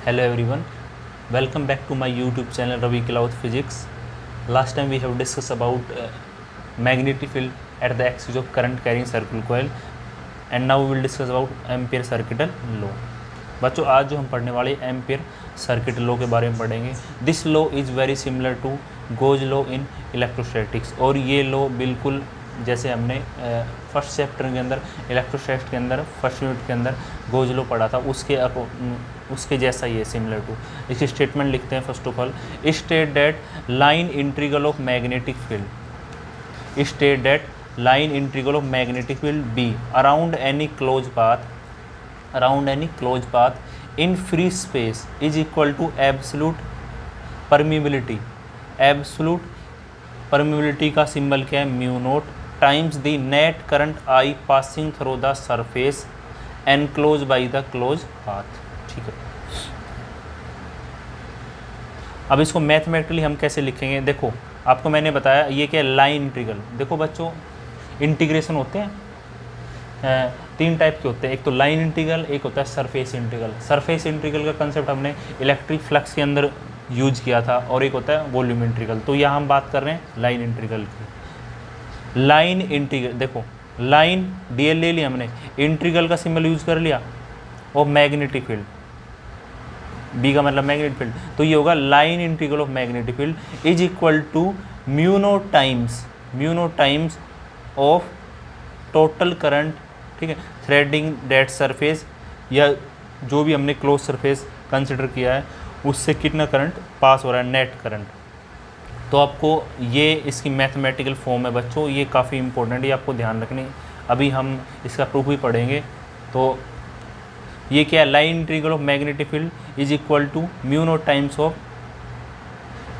Hello everyone, welcome back to my YouTube channel Ravi Cloud Physics. Last time we have discussed about magnetic field at the axis of current carrying circular coil and now we will discuss about ampere circuital law. बच्चों आज जो हम पढ़ने वाले ampere circuit law के बारे में पढ़ेंगे. This law is very similar to Gauss law in electrostatics और ये लॉ बिल्कुल जैसे हमने फर्स्ट चैप्टर के अंदर इलेक्ट्रोस्टैटिक्स के अंदर फर्स्ट यूनिट के अंदर गोज लॉ पढ़ा था उसके जैसा ही है, सिमिलर टू. इसकी स्टेटमेंट लिखते हैं. First of all state that line integral of magnetic field state that line integral of magnetic field B around any closed path in free space is equal to absolute permeability का symbol क्या है, mu naught times the net current I passing through the surface enclose by the close path. ठीक है, अब इसको mathematically हम कैसे लिखेंगे. देखो आपको मैंने बताया ये क्या है, लाइन इंटीग्रल. देखो बच्चों इंटीग्रेशन होते हैं तीन टाइप के होते हैं. एक तो लाइन इंटीग्रल, एक होता है सरफेस इंटीग्रल. सरफेस इंटीग्रल का कंसेप्ट हमने इलेक्ट्रिक फ्लक्स के अंदर यूज किया था और एक होता है वॉल्यूम इंटीग्रल. तो यहाँ हम बात कर रहे हैं लाइन इंटीग्रल की. लाइन इंटीग्रल देखो, लाइन डीएल ले लिया हमने, इंटीग्रल का सिंबल यूज कर लिया और मैग्नेटिक फील्ड बी का मतलब मैग्नेटिक फील्ड. तो ये होगा line integral of magnetic field is equal to mu naught times of total current. ठीक है, थ्रेडिंग डेट सरफेस या जो भी हमने क्लोज सरफेस कंसिडर किया है उससे कितना करंट पास हो रहा है, नेट करंट. तो आपको ये इसकी मैथमेटिकल फॉर्म है बच्चों, ये काफ़ी इंपॉर्टेंट है, ये आपको ध्यान रखनी. अभी हम इसका प्रूफ भी पढ़ेंगे. तो ये क्या है, line integral of magnetic field is equal to mu naught times of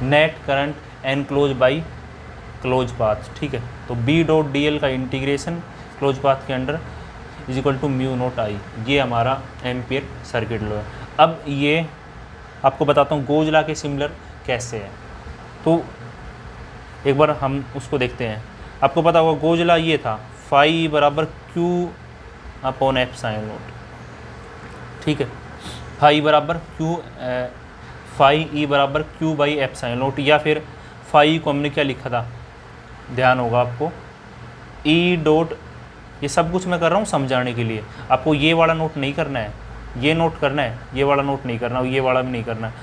net current enclose by close path. ठीक है, तो बी डॉट डी एल का इंटीग्रेशन क्लोज पाथ के under is equal to mu naught I. ये हमारा ampere circuit law है. अब ये आपको बताता हूँ गोज लॉ के सिमिलर कैसे है. तो एक बार हम उसको देखते हैं. आपको पता होगा गोज लॉ ये था, फाई बराबर Q upon F sine note. ठीक है, फाई बराबर क्यू फाई ई बराबर Q by F sine note, या फिर फाई को हमने क्या लिखा था, ध्यान होगा आपको, ई डॉट. ये सब कुछ मैं कर रहा हूँ समझाने के लिए, आपको ये वाला नोट नहीं करना है, ये नोट करना है, ये वाला नोट नहीं करना, ये वाला भी नहीं करना है.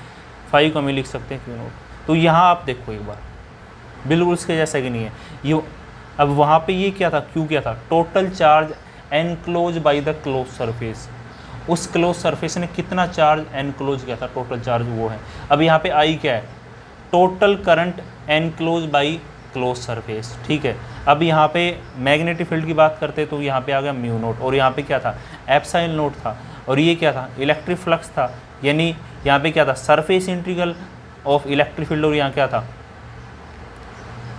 फाई को हम लिख सकते हैं क्यू नोट. तो यहाँ आप देखो एक बार, बिल्कुल उसके जैसा कि नहीं है ये. अब वहाँ पे ये क्या था, क्यू क्या था, total charge enclose by the close surface. उस क्लोज सरफेस ने कितना चार्ज एनक्लोज किया था, टोटल चार्ज वो है. अब यहाँ पे आई क्या है, total current enclose by close surface. ठीक है, अब यहाँ पे मैग्नेटिक फील्ड की बात करते तो यहाँ पे आ गया म्यू नोट और यहाँ पे क्या था, एप्सिलॉन नोट था. और ये क्या था, इलेक्ट्रिक फ्लक्स था, यानी यहाँ पे क्या था, surface integral of electric field. और यहाँ क्या था,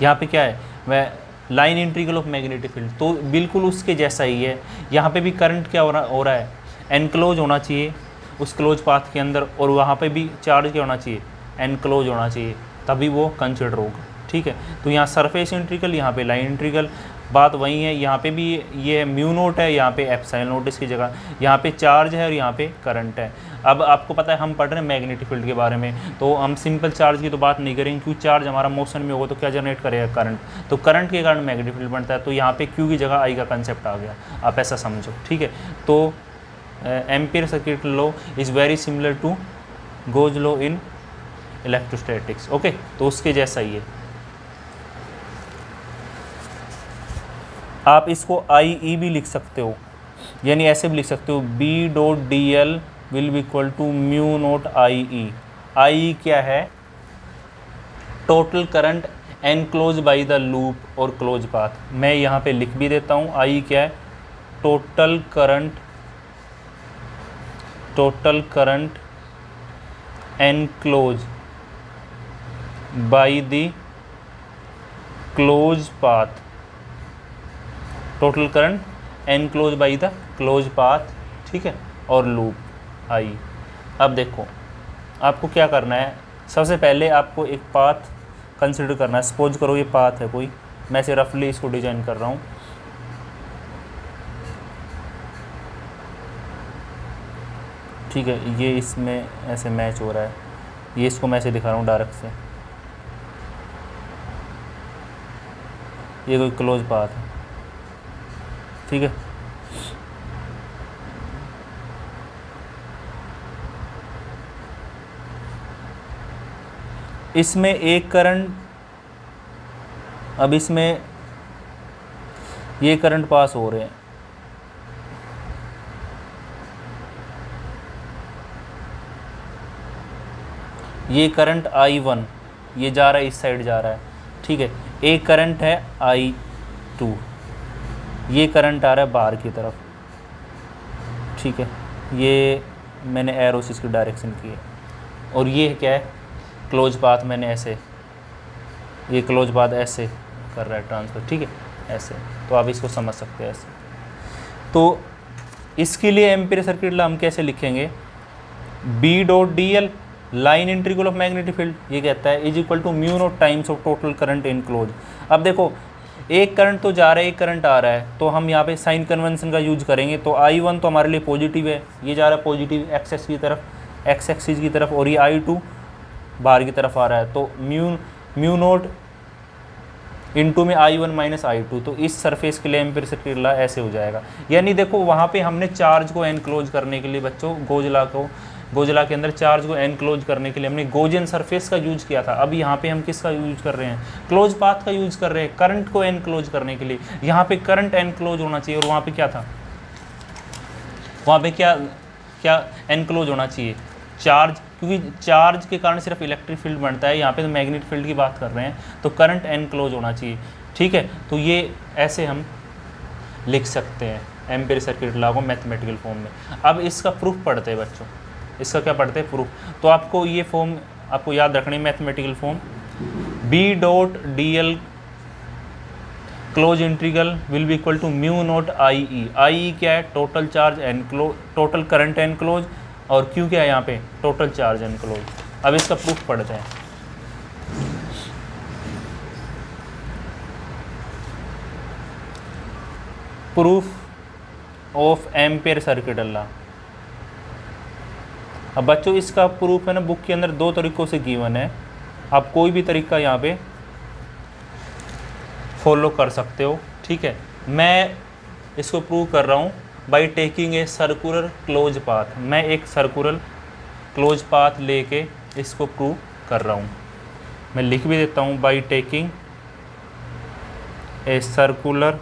यहाँ पे क्या है, वह line integral of magnetic field. तो बिल्कुल उसके जैसा ही है. यहाँ पे भी करंट क्या हो रहा है, एनक्लोज होना चाहिए उस क्लोज पाथ के अंदर, और वहाँ पे भी चार्ज क्या होना चाहिए, एनक्लोज होना चाहिए, तभी वो कंसिडर होगा. ठीक है, तो यहाँ सरफेस इंटीग्रल, यहाँ पे लाइन इंटीग्रल, बात वही है. यहाँ पे भी ये म्यू नोट है, यहाँ पे एप्सिलॉन नोट इसकी जगह, यहाँ पे चार्ज है और यहाँ पे करंट है. अब आपको पता है हम पढ़ रहे हैं मैग्नेटिक फील्ड के बारे में, तो हम सिंपल चार्ज की तो बात नहीं करेंगे, क्योंकि चार्ज हमारा मोशन में होगा तो क्या जनरेट करेगा, करंट. तो करंट के कारण मैग्नेटिक फील्ड बनता है. तो यहाँ पे क्यू की जगह आई का कंसेप्ट आ गया, आप ऐसा समझो. ठीक है, तो Ampere circuit law is very similar to Gauss law in electrostatics. Okay, तो उसके जैसा ही है. आप इसको आई ई भी लिख सकते हो, यानी ऐसे भी लिख सकते हो, B dot D L will be equal to mu naught I E. I क्या है, total current enclose by the loop और क्लोज पाथ. मैं यहाँ पे लिख भी देता हूँ, आई क्या है, total current enclose by the close path, total current enclose by the close path. ठीक है, और लूप आई. अब देखो आपको क्या करना है, सबसे पहले आपको एक पाथ कंसिडर करना है. सपोज करो ये पाथ है कोई, मैं इसे रफली इसको डिजाइन कर रहा हूँ. ठीक है, ये इसमें ऐसे मैच हो रहा है, ये इसको मैं ऐसे दिखा रहा हूँ डायरेक्ट से, ये कोई क्लोज पाथ है, ठीक है। इसमें एक करंट, अब इसमें ये करंट पास हो रहे हैं, ये करंट I1 ये जा रहा है, इस साइड जा रहा है, ठीक है। एक करंट है I2, ये करंट आ रहा है बाहर की तरफ, ठीक है। ये मैंने एरो से इसकी डायरेक्शन की है, और ये क्या है, क्लोज पाथ मैंने ऐसे, ये क्लोज पाथ ऐसे कर रहा है ट्रांसफर, ठीक है, ऐसे। तो आप इसको समझ सकते हैं ऐसे। तो इसके लिए एम्पीयर सर्किट लॉ हम कैसे लिखेंगे, B.dl line integral of magnetic field, ये कहता है is equal to mu naught times of total current in close. अब देखो एक करंट तो जा रहा है, एक करंट आ रहा है, तो हम यहाँ पे साइन कन्वेंशन का यूज करेंगे। तो I1 तो हमारे लिए पॉजिटिव है, ये जा रहा है पॉजिटिव एक्स एक्सिस की तरफ, एक्स एक्सिस की तरफ, और ये I2 बाहर की तरफ आ रहा है। तो म्यू नोट इनटू में I1 माइनस I2, तो इस सरफेस के लिए एम्पीयर सर्किट लॉ ऐसे हो जाएगा। यानी देखो वहाँ पे हमने चार्ज को एनक्लोज करने के लिए बच्चों गोजला के अंदर चार्ज को एनक्लोज करने के लिए हमने गोजियन सरफेस का यूज किया था। अब यहाँ पे हम किसका यूज कर रहे हैं, क्लोज पाथ का यूज कर रहे हैं करंट को एनक्लोज करने के लिए। यहाँ पे करंट एनक्लोज होना चाहिए, और वहाँ पे क्या था, वहाँ पे क्या एनक्लोज होना चाहिए, चार्ज, क्योंकि चार्ज के कारण सिर्फ इलेक्ट्रिक फील्ड बनता है, यहाँ पे तो मैग्नेटिक फील्ड की बात कर रहे हैं, तो करंट एनक्लोज होना चाहिए, ठीक है। तो ये ऐसे हम लिख सकते हैं एम्पीयर सर्किट लॉ को मैथमेटिकल फॉर्म में। अब इसका प्रूफ पढ़ते हैं बच्चों, इसका क्या पढ़ते हैं, प्रूफ। तो आपको ये फॉर्म आपको याद रखनी है, mathematical form B.dl close integral will be equal to mu naught IE। IE क्या है, total charge enclose, total current enclose, और Q क्या है यहाँ पे, टोटल चार्ज एनक्लोज। अब इसका प्रूफ पढ़ते हैं। Proof of ampere circuit law. अब बच्चों इसका प्रूफ है ना, बुक के अंदर दो तरीकों से गिवन है, आप कोई भी तरीका यहाँ पे फॉलो कर सकते हो, ठीक है। मैं इसको प्रूव कर रहा हूँ by taking a circular close path. मैं एक सर्कुलर क्लोज पाथ लेके इसको प्रूव कर रहा हूँ। मैं लिख भी देता हूँ, by taking a circular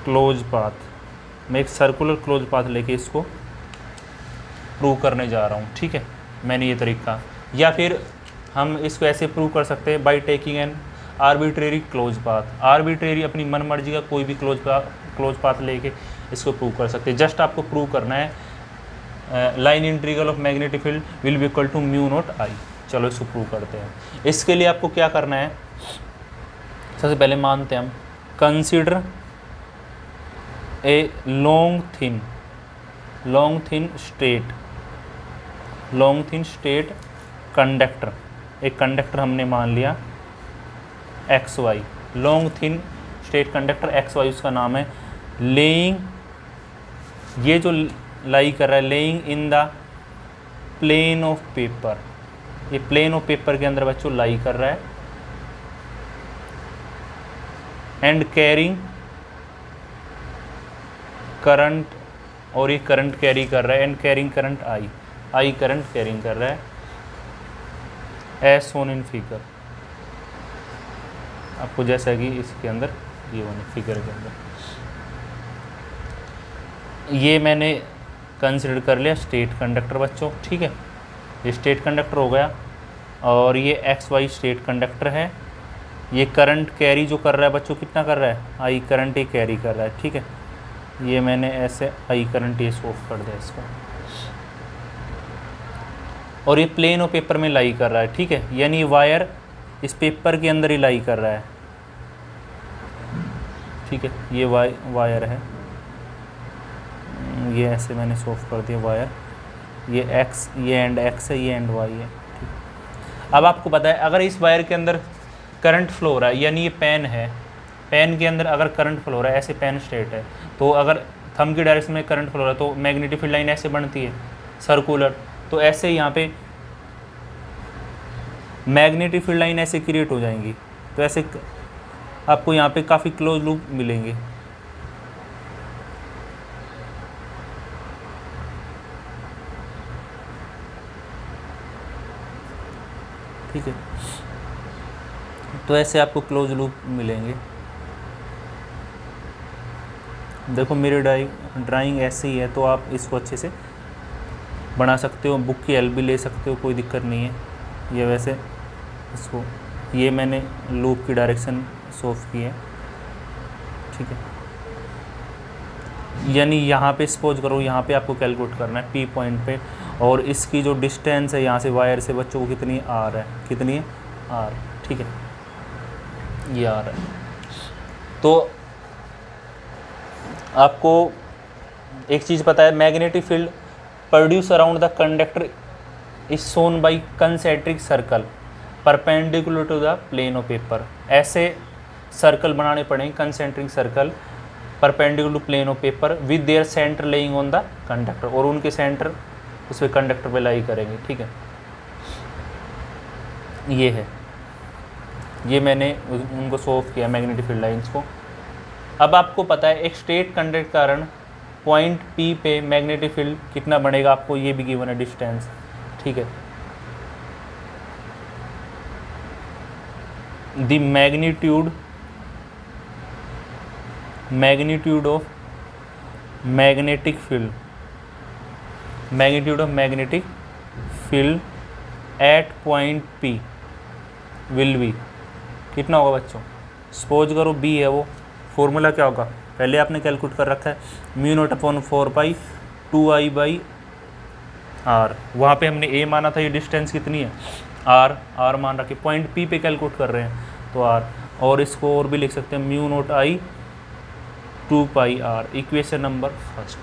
close path. मैं एक सर्कुलर क्लोज पाथ लेके इसको प्रूव करने जा रहा हूँ, ठीक है। मैंने ये तरीका, या फिर हम इसको ऐसे प्रूव कर सकते हैं by taking an arbitrary close path. Arbitrary अपनी मन मर्जी का कोई भी क्लोज पाथ लेके इसको प्रूव कर सकते हैं। जस्ट आपको प्रूव करना है line integral of magnetic field will be equal to mu naught I। चलो इसको प्रूव करते हैं। इसके लिए आपको क्या करना है, सबसे पहले मानते हैं हम, consider a long thin straight conductor. एक कंडक्टर हमने मान लिया XY, long thin straight conductor XY उसका नाम है। लेइंग, ये जो लाई कर रहा है, lying in the plane of paper, ये प्लेन ऑफ पेपर के अंदर बच्चों लाई कर रहा है। एंड कैरिंग करंट, और ये करंट कैरी कर रहा है, and carrying current I current carrying कर रहा है, एज शोन इन फिगर। आपको जैसा कि इसके अंदर ये होने फिगर के अंदर, ये मैंने कंसिडर कर लिया स्टेट कंडक्टर बच्चों, ठीक है। ये स्टेट कंडक्टर हो गया, और ये XY स्टेट कंडक्टर है। ये करंट कैरी जो कर रहा है बच्चों, कितना कर रहा है, I करंट ही कैरी कर रहा है, ठीक है। ये मैंने ऐसे I करंट ये ऑफ कर दिया इसको, और ये प्लेन ऑफ पेपर में लाई कर रहा है, ठीक है। यानी वायर इस पेपर के अंदर ही लाई कर रहा है, ठीक है। ये वायर है, ये ऐसे मैंने सॉल्व कर दिया वायर, ये X, ये एंड X है, ये एंड Y है, ठीक। अब आपको पता है अगर इस वायर के अंदर करंट फ्लो हो रहा है, यानी ये पेन है, पेन के अंदर अगर करंट फ्लो हो रहा है, ऐसे पेन स्ट्रेट है, तो अगर थंब की डायरेक्शन में करंट फ्लो हो रहा है, तो मैग्नेटिक फील्ड लाइन ऐसे बनती है सर्कुलर। तो ऐसे यहाँ पे मैग्नेटिक फील्ड लाइन ऐसे क्रिएट हो जाएंगी। तो ऐसे आपको यहाँ पे काफ़ी क्लोज लूप मिलेंगे। ठीक है, तो ऐसे आपको क्लोज लूप मिलेंगे। देखो मेरी ड्राइंग ऐसे ही है, तो आप इसको अच्छे से बना सकते हो, बुक की हेल्प भी ले सकते हो, कोई दिक्कत नहीं है। ये वैसे इसको, ये मैंने लूप की डायरेक्शन सोफ की है। ठीक है, यानी यहाँ पे सपोज करो, यहाँ पे आपको कैलकुलेट करना है पी पॉइंट पे, और इसकी जो डिस्टेंस है यहाँ से वायर से बच्चों को कितनी आर है, कितनी है आर। ठीक है, ये आर है। तो आपको एक चीज़ पता है, magnetic field produce around the conductor is shown by concentric circle perpendicular to the plane of paper. ऐसे सर्कल बनाने पड़ेंगे, concentric circle perpendicular to plane of paper with their centre lying on the conductor, और उनके centre उस पर conductor पे लाई करेंगे। ठीक है, ये है, ये मैंने उनको सोल्व किया मैग्नेटिक फील्ड लाइंस को। अब आपको पता है एक स्ट्रेट कंडक्टर के कारण पॉइंट पी पे मैग्नेटिक फील्ड कितना बनेगा, आपको ये भी गिवन है डिस्टेंस। ठीक है, the magnitude of magnetic field at point P will be, कितना होगा बच्चों? सपोज करो बी है, वो फॉर्मूला क्या होगा पहले आपने कैलकुलेट कर रखा है, μ0/4 2I बाई आर। वहाँ पे हमने ए माना था, ये डिस्टेंस कितनी है आर मान रखे, पॉइंट पी पे कैलकुलेट कर रहे हैं तो आर, और इसको और भी लिख सकते हैं μ0I 2πr, equation number first.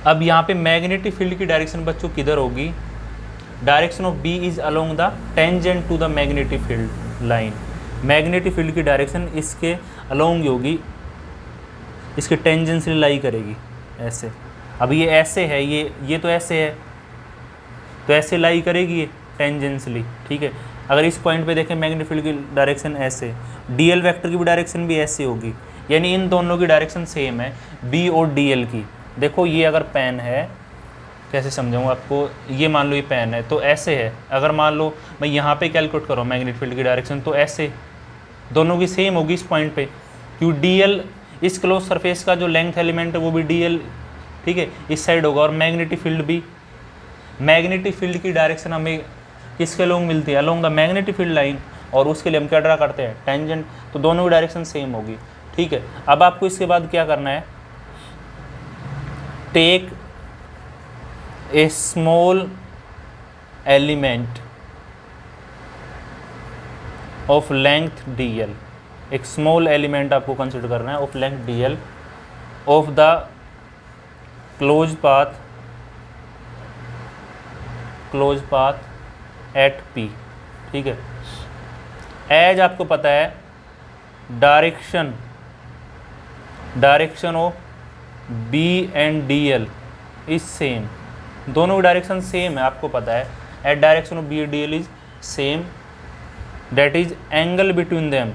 अब यहाँ पे मैग्नेटिक फील्ड की डायरेक्शन बच्चों किधर होगी? Direction of B is along the tangent to the magnetic field line. Magnetic field की डायरेक्शन इसके अलोंग होगी, इसके टेंजेंशियल लाई करेगी ऐसे। अब ये ऐसे है, ये तो ऐसे है, तो ऐसे लाई करेगी ये टेंजेंशियली। ठीक है, अगर इस पॉइंट पे देखें मैग्नेटिक फील्ड की डायरेक्शन ऐसे, डीएल वेक्टर की भी डायरेक्शन भी ऐसे होगी, यानी इन दोनों की डायरेक्शन सेम है बी और डीएल की। देखो ये अगर पेन है, कैसे समझाऊँ आपको, ये मान लो ये पेन है तो ऐसे है, अगर मान लो मैं यहाँ पे कैलकुलेट करूँ मैग्नेटिक फील्ड की डायरेक्शन तो ऐसे दोनों की सेम होगी इस पॉइंट पे, क्यों डीएल इस क्लोज सरफेस का जो लेंथ एलिमेंट है वो भी डीएल, ठीक है, इस साइड होगा, और मैग्नेटिक फील्ड भी, मैग्नेटिक फील्ड की डायरेक्शन हमें किसके अलोंग मिलती है? Along the magnetic field line, और उसके लिए हम क्या ड्रा करते हैं? टेंजेंट, तो दोनों की डायरेक्शन सेम होगी। ठीक है, अब आपको इसके बाद क्या करना है, take a small element of length dl, एक स्मॉल एलिमेंट आपको कंसिडर करना है of length dl of the close path at P. ठीक है, एज आपको पता है direction of B and d l is same, दोनों की डायरेक्शन सेम है, आपको पता है at direction of B and d l is same, that is angle between them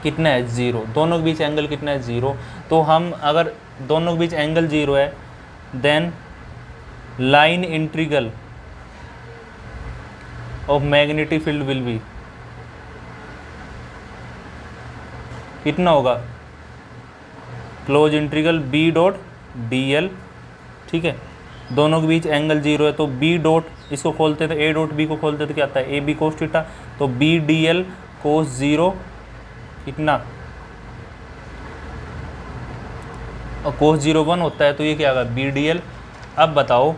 कितना है? 0। दोनों के बीच एंगल कितना है? 0। तो हम अगर दोनों के बीच एंगल 0 है, then line integral of magnetic field will be कितना होगा? Close integral B dot D l. ठीक है, दोनों के बीच एंगल 0 है, तो बी डॉट, इसको खोलते तो ए डॉट बी को खोलते तो क्या आता है? ए बी कोस थीटा, तो बी डी एल कोस 0 कितना, और कोस 0 1 होता है, तो ये क्या होगा? B d l. अब बताओ,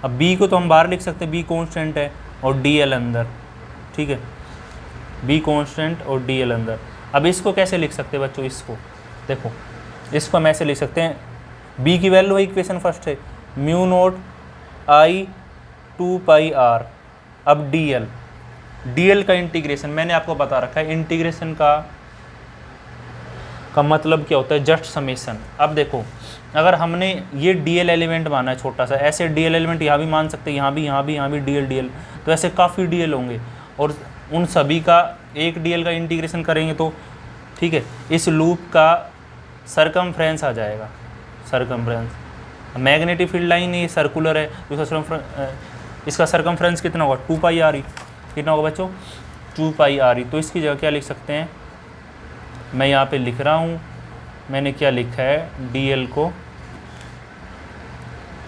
अब बी को तो हम बाहर लिख सकते हैं, बी कॉन्स्टेंट है और डी एल अंदर। ठीक है, बी कॉन्स्टेंट और डी एल अंदर। अब इसको कैसे लिख सकते हैं बच्चों? इसको देखो, इसको हम ऐसे लिख सकते हैं, बी की वैल्यू है, इक्वेशन फर्स्ट है μ0I 2πr। अब डी एल, डीएल का इंटीग्रेशन मैंने आपको बता रखा है, इंटीग्रेशन का मतलब क्या होता है, जस्ट समेशन। अब देखो अगर हमने ये डीएल एलिमेंट माना है छोटा सा, ऐसे डीएल एलिमेंट यहाँ भी मान सकते हैं, यहाँ भी, यहाँ भी, यहाँ भी डीएल डीएल, तो ऐसे काफ़ी डीएल होंगे और उन सभी का एक डीएल का इंटीग्रेशन करेंगे तो ठीक है, इस लूप का सरकमफ्रेंस आ जाएगा, सरकमफ्रेंस। मैग्नेटिक फील्ड लाइन ये सर्कुलर है, तो इसका सरकमफ्रेंस कितना होगा, 2 पाई आर ई। कितना होगा बच्चों, 2 पाई आर ई। तो इसकी जगह क्या लिख सकते हैं, मैं यहाँ पे लिख रहा हूँ, मैंने क्या लिखा है, डीएल को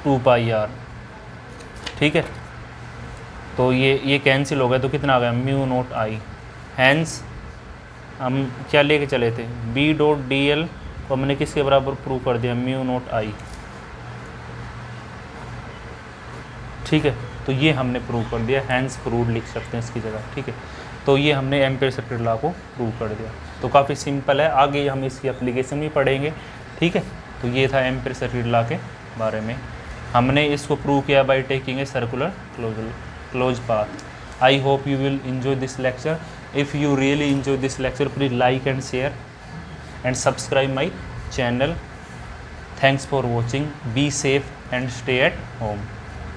2 पाई आर, ठीक है। तो ये कैंसिल हो गया, तो कितना आ गया, म्यू नोट आई। हैंस हम क्या लेके चले थे, बी डॉट डी एल को हमने किसके बराबर प्रूव कर दिया, म्यू नोट आई, ठीक है। तो ये हमने प्रूव कर दिया, हैंस प्रूव लिख सकते हैं इसकी जगह, ठीक है। तो ये हमने एम्पियर सर्किट लॉ को प्रूव कर दिया। तो काफ़ी सिंपल है, आगे हम इसकी एप्लीकेशन भी पढ़ेंगे, ठीक है। तो ये था एम्पियर सर्किट लॉ के बारे में, हमने इसको प्रूव किया by taking a circular close path. I hope you will enjoy this lecture. If you really enjoy this lecture, please like and share and subscribe my channel. Thanks for watching. Be safe and stay at home.